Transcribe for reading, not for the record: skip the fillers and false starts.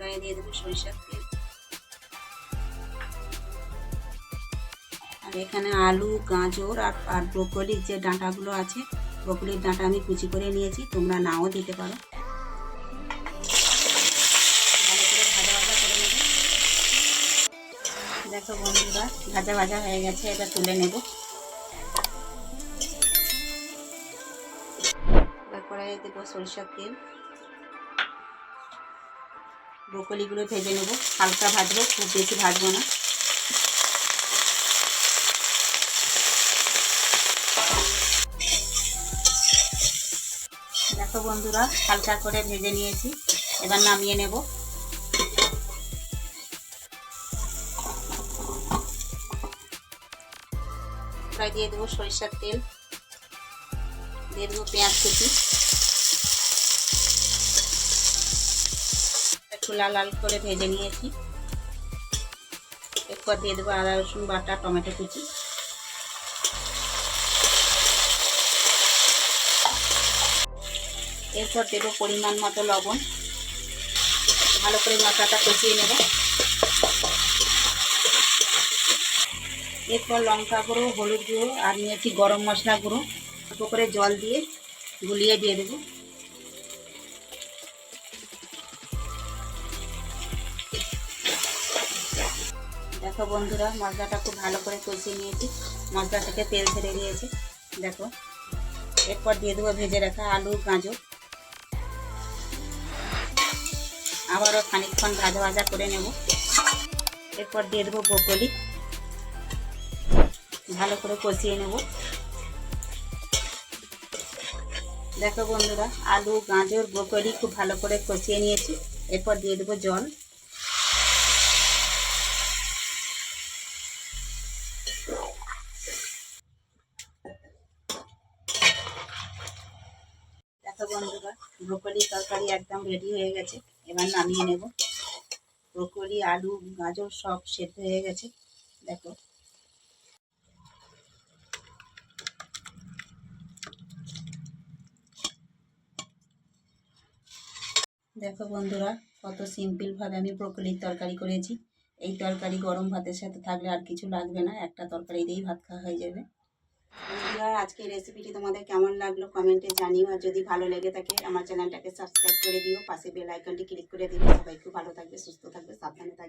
কড়াইয়ে দিয়ে দেবো সরিষার তেল। আর এখানে আলু, গাজর আর ব্রোকলির যে ডাঁটাগুলো আছে, ব্রোকলির ডাঁটা আমি কুচি করে নিয়েছি, তোমরা নাও দিতে পারো। ভালো করে ভাজা ভাজা করে নেব। দেখো বন্ধুরা, ভাজা ভাজা হয়ে গেছে, এটা তুলে নেব। এবার কড়াইয়ে দেবো সরিষার তেল। ব্রোকলিগুলো ভেজে নেব, হালকা ভাজবো, খুব বেশি ভাজবো না। দেখো বন্ধুরা, হালকা করে ভেজে নিয়েছি, এবার নামিয়ে নেব। কড়াই দিয়ে দেবো সরিষার তেল, দিয়ে দেবো পেঁয়াজ কুচি, একটু লাল লাল করে ভেজে নিয়েছি। এরপর দিয়ে দেবো আদা রসুন বাটা, টমেটো কুচি। এরপর দেবো পরিমাণ মতো লবণ। ভালো করে মশলাটা কষিয়ে নেব। এরপর লঙ্কা গুঁড়ো, হলুদ গুঁড়ো আর নিয়েছি গরম মশলা গুঁড়ো, অল্প করে জল দিয়ে গুলিয়ে দিয়ে দেবো। দেখো বন্ধুরা, মশলাটা খুব ভালো করে কষিয়ে নিয়েছি, মশলা থেকে তেল ছেড়ে দিয়েছে। দেখো, এরপর দিয়ে দেবো ভেজে রাখা আলু, গাজর। আবারও খানিকক্ষণ ভাজা ভাজা করে নেব। এরপর দিয়ে দেবো ব্রোকলি, ভালো করে কষিয়ে নেব। দেখো বন্ধুরা, আলু, গাজর, ব্রোকলি খুব ভালো করে কষিয়ে নিয়েছি। এরপর দিয়ে দেবো জল। দেখো বন্ধুরা, ব্রোকলির তরকারি একদম রেডি হয়ে গেছে, এবার নামিয়ে নেব। ব্রোকলি, আলু, গাজর সব সেদ্ধ হয়ে গেছে। দেখো, দেখো বন্ধুরা, কত সিম্পলভাবে আমি ব্রোকলির তরকারি করেছি। এই তরকারি গরম ভাতের সাথে থাকলে আর কিছু লাগবে না, একটা তরকারি দিয়েই ভাত খাওয়া হয়ে যাবে। বন্ধুরা, আজকের রেসিপিটি তোমাদের কেমন লাগলো কমেন্টে জানিও। আর যদি ভালো লেগে থাকে আমার চ্যানেলটাকে সাবস্ক্রাইব করে দিও, পাশে বেল আইকনটি ক্লিক করে দিও। সবাই খুব ভালো থাকবে, সুস্থ থাকবে, সাবধানে থাকবে।